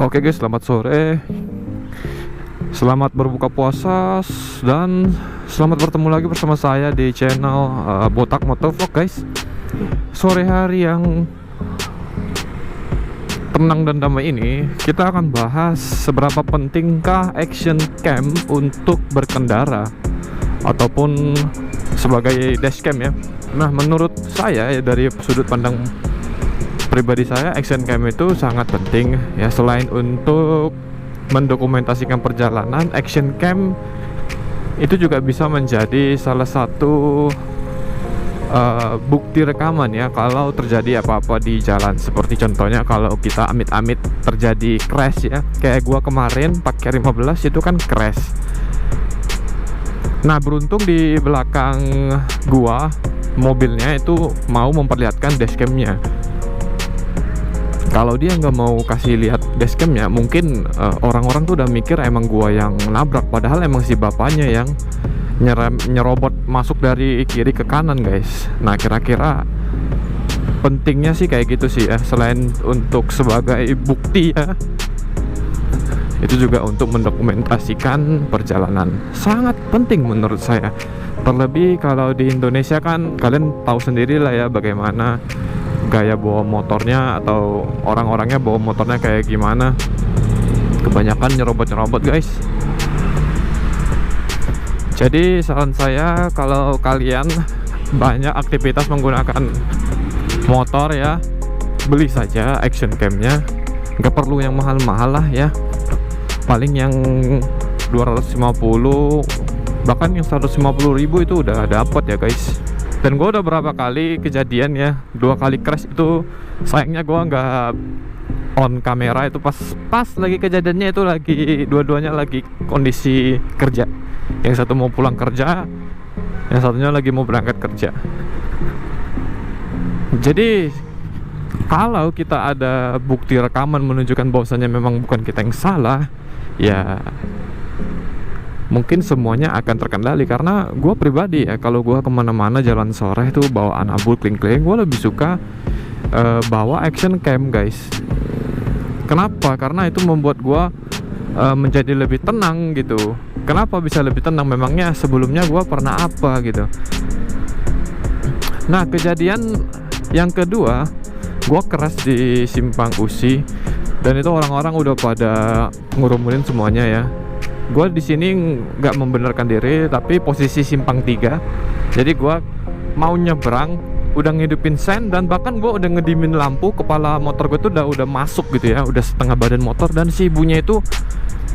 Oke guys, selamat sore. Selamat berbuka puasa dan selamat bertemu lagi bersama saya di channel Botak Motovlog guys. Sore hari yang tenang dan damai ini, kita akan bahas seberapa pentingkah action cam untuk berkendara ataupun sebagai dashcam ya. Nah, menurut saya ya, dari sudut pandang pribadi saya, action cam itu sangat penting ya. Selain untuk mendokumentasikan perjalanan, action cam itu juga bisa menjadi salah satu bukti rekaman ya, kalau terjadi apa-apa di jalan. Seperti contohnya kalau kita amit-amit terjadi crash ya, kayak gua kemarin pakai 15 itu kan crash. Nah, beruntung di belakang gua mobilnya itu mau memperlihatkan dashcamnya. Kalau dia nggak mau kasih lihat dashcamnya, mungkin orang-orang tuh udah mikir emang gua yang nabrak, padahal emang si bapaknya yang nyerobot masuk dari kiri ke kanan guys. Nah, kira-kira pentingnya sih kayak gitu sih ya. Selain untuk sebagai bukti ya, itu juga untuk mendokumentasikan perjalanan. Sangat penting menurut saya. Terlebih kalau di Indonesia kan kalian tahu sendiri lah ya bagaimana gaya bawa motornya, atau orang-orangnya bawa motornya kayak gimana. Kebanyakan nyerobot-nyerobot guys. Jadi saran saya, kalau kalian banyak aktivitas menggunakan motor ya, beli saja action camnya. Nggak perlu yang mahal-mahal lah ya, paling yang 250, bahkan yang 150.000 itu udah dapat ya guys. Dan gue udah berapa kali kejadian ya, 2 kali crash itu. Sayangnya gue nggak on kamera, itu pas lagi kejadiannya, itu lagi dua-duanya lagi kondisi kerja. Yang satu mau pulang kerja, yang satunya lagi mau berangkat kerja. Jadi kalau kita ada bukti rekaman menunjukkan bahwasanya memang bukan kita yang salah, ya mungkin semuanya akan terkendali. Karena gue pribadi ya, kalau gue kemana-mana jalan sore itu bawa anabul kling-kling, gue lebih suka bawa action cam guys. Kenapa? Karena itu membuat gue menjadi lebih tenang gitu. Kenapa bisa lebih tenang? Memangnya sebelumnya gue pernah apa gitu. Nah, kejadian yang kedua, gue crash di Simpang Usi, dan itu orang-orang udah pada ngurumunin semuanya ya. Gue di sini nggak membenarkan diri, tapi posisi simpang 3. Jadi gue mau nyebrang, udah ngidupin sen, dan bahkan gue udah ngedimin lampu. Kepala motor gue tuh udah masuk gitu ya, udah setengah badan motor, dan si ibunya itu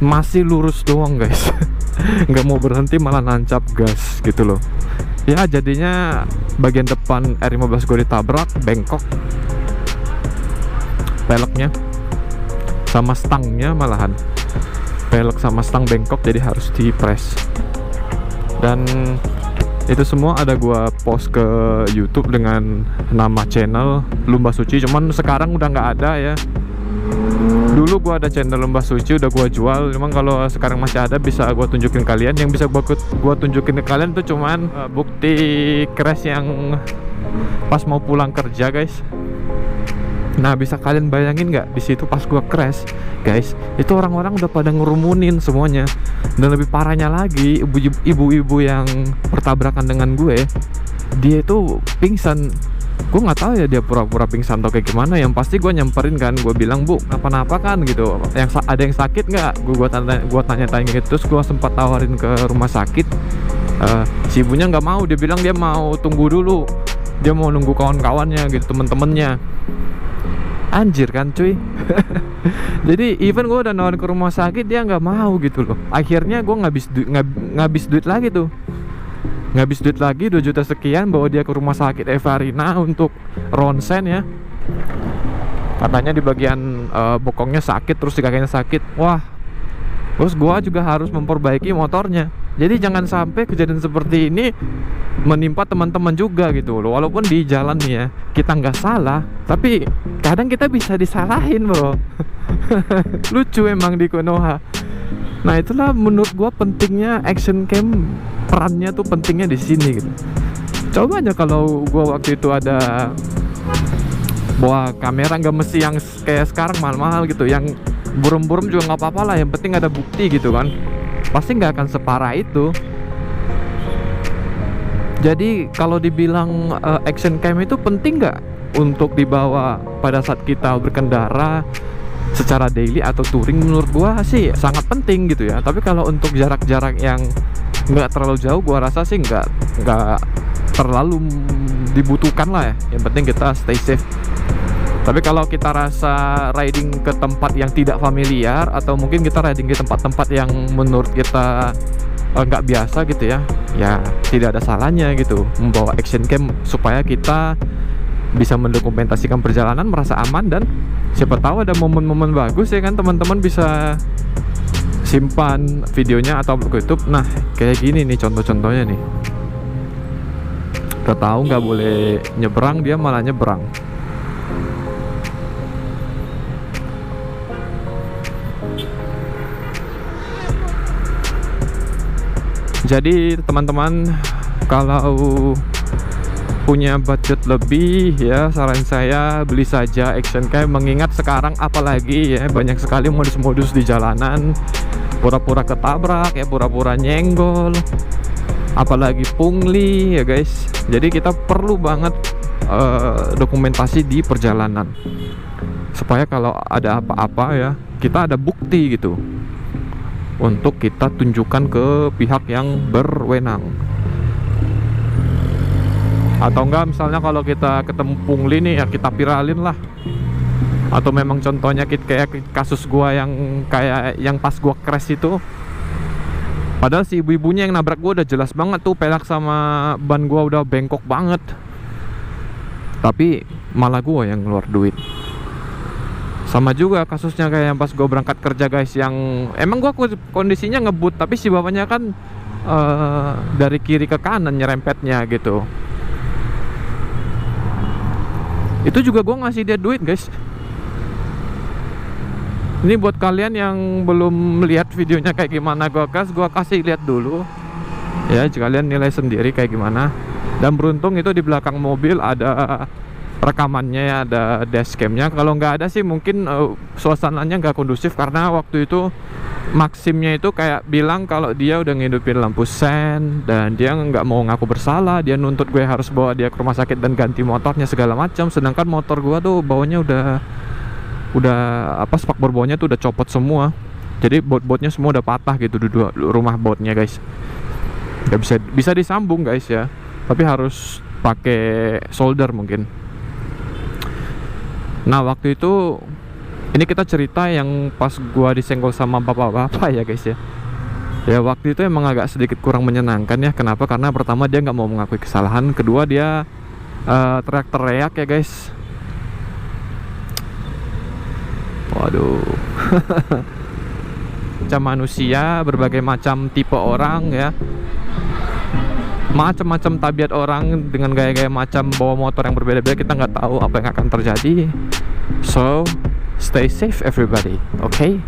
masih lurus doang guys. Nggak mau berhenti, malah nancap gas gitu loh. Ya jadinya bagian depan R15 gue ditabrak, bengkok peleknya sama stangnya, malahan pelek sama stang bengkok, jadi harus dipres. Dan itu semua ada gua post ke YouTube dengan nama channel Lumba Suci. Cuman sekarang udah nggak ada ya. Dulu gua ada channel Lumba Suci, udah gua jual. Cuman kalau sekarang masih ada, bisa gua tunjukin kalian. Yang bisa gua tunjukin ke kalian tuh cuman bukti crash yang pas mau pulang kerja guys. Nah, bisa kalian bayangin nggak, di situ pas gua crash guys, itu orang-orang udah pada ngerumunin semuanya. Dan lebih parahnya lagi, ibu-ibu yang bertabrakan dengan gue, dia itu pingsan. Gue nggak tahu ya dia pura-pura pingsan atau kayak gimana. Yang pasti gue nyamperin kan, gue bilang, "Bu, kenapa-napa kan?" gitu. Yang ada yang sakit nggak? Gue tanya-tanya gitu. Terus gue sempat tawarin ke rumah sakit. Si ibunya nggak mau, dia bilang dia mau tunggu dulu, dia mau nunggu kawan-kawannya gitu, temen-temennya. Anjir kan cuy. Jadi even gue udah nawarin ke rumah sakit, dia nggak mau gitu loh. Akhirnya gue ngabis duit lagi tuh. Ngabis duit lagi 2 juta sekian, bawa dia ke rumah sakit Eva Arina untuk ronsen ya. Katanya di bagian bokongnya sakit, terus di kakinya sakit. Wah, terus gue juga harus memperbaiki motornya. Jadi jangan sampai kejadian seperti ini menimpa teman-teman juga gitu loh. Walaupun di jalan nih ya, kita nggak salah, tapi kadang kita bisa disalahin bro. Lucu emang di Konoha. Nah, itulah menurut gua pentingnya action cam. Perannya tuh pentingnya di sini gitu. Coba aja kalau gua waktu itu ada bawa kamera, nggak mesti yang kayak sekarang mahal-mahal gitu, yang buram-buram juga nggak apa-apa lah, yang penting ada bukti gitu kan. Pasti nggak akan separah itu. Jadi kalau dibilang action cam itu penting nggak untuk dibawa pada saat kita berkendara secara daily atau touring, menurut gua sih sangat penting gitu ya. Tapi kalau untuk jarak-jarak yang nggak terlalu jauh, gua rasa sih nggak terlalu dibutuhkan lah ya. Yang penting kita stay safe. Tapi kalau kita rasa riding ke tempat yang tidak familiar, atau mungkin kita riding di tempat-tempat yang menurut kita nggak biasa gitu ya, ya tidak ada salahnya gitu membawa action cam supaya kita bisa mendokumentasikan perjalanan, merasa aman, dan siapa tahu ada momen-momen bagus ya kan, teman-teman bisa simpan videonya atau ke YouTube. Nah kayak gini nih contoh-contohnya nih. Udah tahu nggak boleh nyebrang, dia malah nyebrang. Jadi teman-teman, kalau punya budget lebih ya, saran saya beli saja action cam. Mengingat sekarang apalagi ya, banyak sekali modus-modus di jalanan, pura-pura ketabrak ya, pura-pura nyenggol, apalagi pungli ya guys. Jadi kita perlu banget dokumentasi di perjalanan, supaya kalau ada apa-apa ya kita ada bukti gitu untuk kita tunjukkan ke pihak yang berwenang. Atau enggak, misalnya kalau kita ketemu pungli nih ya kita viralin lah. Atau memang contohnya kayak kasus gua yang kayak yang pas gua crash itu, padahal si ibu-ibunya yang nabrak gua udah jelas banget tuh pelak sama ban gua udah bengkok banget, tapi malah gua yang keluar duit. Sama juga kasusnya kayak yang pas gue berangkat kerja guys, yang emang gue kondisinya ngebut, tapi si bapaknya kan dari kiri ke kanan nyerempetnya gitu. Itu juga gue ngasih dia duit guys. Ini buat kalian yang belum melihat videonya kayak gimana gue kasih lihat dulu ya, kalian nilai sendiri kayak gimana. Dan beruntung itu di belakang mobil ada rekamannya ya, ada dashcamnya. Kalau nggak ada sih mungkin suasananya nggak kondusif, karena waktu itu Maximnya itu kayak bilang kalau dia udah ngidupin lampu sen dan dia nggak mau ngaku bersalah. Dia nuntut gue harus bawa dia ke rumah sakit dan ganti motornya segala macam. Sedangkan motor gue tuh bawahnya udah apa, spakbor bawahnya tuh udah copot semua. Jadi baut-bautnya semua udah patah gitu, dua rumah bautnya guys. Nggak bisa disambung guys ya, tapi harus pakai solder mungkin. Nah waktu itu ini kita cerita yang pas gua disenggol sama bapak-bapak ya guys ya. Ya waktu itu emang agak sedikit kurang menyenangkan ya. Kenapa? Karena pertama dia nggak mau mengakui kesalahan, kedua dia teriak-teriak ya guys. Waduh. Macam manusia, berbagai macam tipe orang ya, macam-macam tabiat orang dengan gaya-gaya macam bawa motor yang berbeda-beda. Kita nggak tahu apa yang akan terjadi. So stay safe everybody, okay?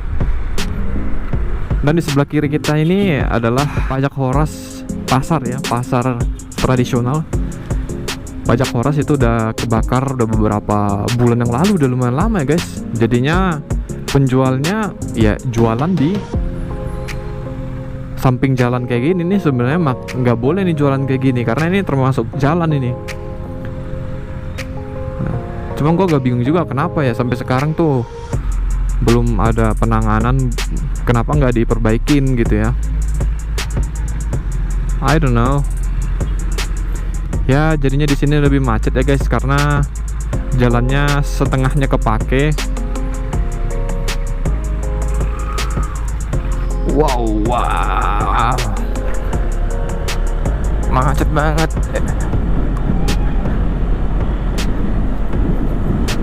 Dan di sebelah kiri kita ini adalah pajak Horas pasar ya, pasar tradisional. Pajak Horas itu udah kebakar udah beberapa bulan yang lalu, udah lumayan lama ya guys. Jadinya penjualnya ya jualan di samping jalan kayak gini nih. Sebenarnya nggak boleh nih jualan kayak gini, karena ini termasuk jalan ini. Nah, cuma gue agak bingung juga kenapa ya sampai sekarang tuh belum ada penanganan, kenapa nggak diperbaikin gitu ya. I don't know. Ya jadinya di sini lebih macet ya guys, karena jalannya setengahnya kepake. Wow, macet banget.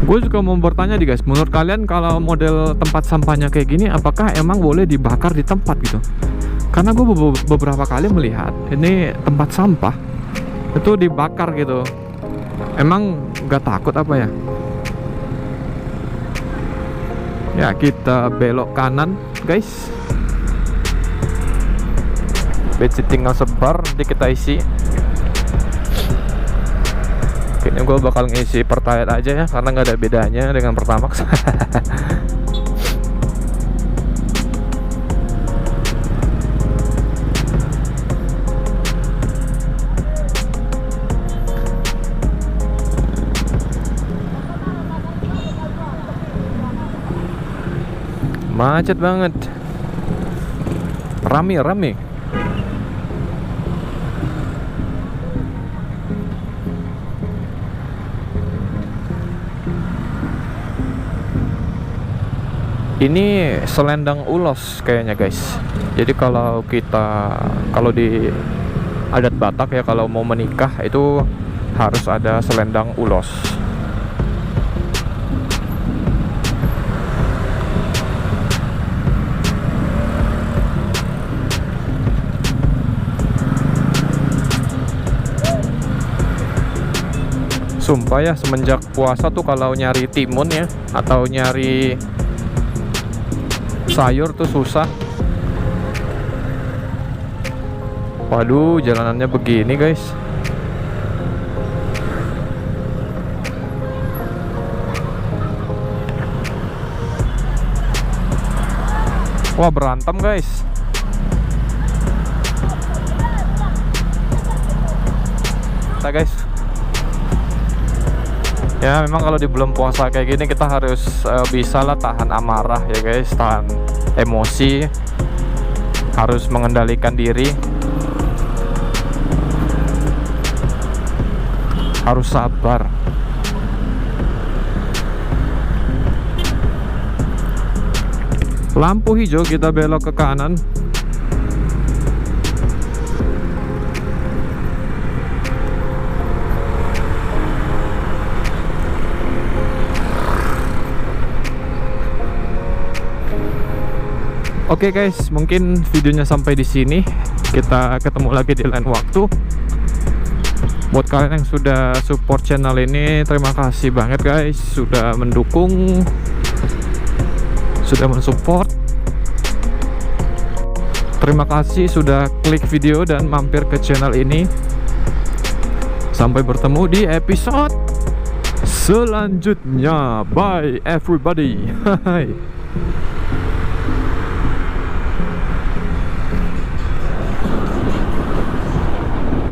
Gue juga mau bertanya nih guys, menurut kalian kalau model tempat sampahnya kayak gini, apakah emang boleh dibakar di tempat gitu? Karena gue beberapa kali melihat ini tempat sampah itu dibakar gitu. Emang nggak takut apa ya? Ya kita belok kanan guys. Bensin tinggal sebar, nanti kita isi. Kayaknya gue bakal ngisi Pertalite aja ya, karena nggak ada bedanya dengan Pertamax. Macet banget. Rame. Ini selendang ulos kayaknya guys. Jadi kalau di adat Batak ya, kalau mau menikah itu harus ada selendang ulos. Sumpah ya, semenjak puasa tuh kalau nyari timun ya atau nyari sayur tuh susah. Waduh, jalanannya begini guys. Wah, berantem guys. Nah guys, ya memang kalau di bulan puasa kayak gini kita harus bisa lah tahan amarah ya guys, tahan emosi, harus mengendalikan diri, harus sabar. Lampu hijau, kita belok ke kanan. Oke guys, mungkin videonya sampai di sini. Kita ketemu lagi di lain waktu. Buat kalian yang sudah support channel ini, terima kasih banget guys, sudah mendukung, sudah mensupport. Terima kasih sudah klik video dan mampir ke channel ini. Sampai bertemu di episode selanjutnya. Bye everybody. Bye.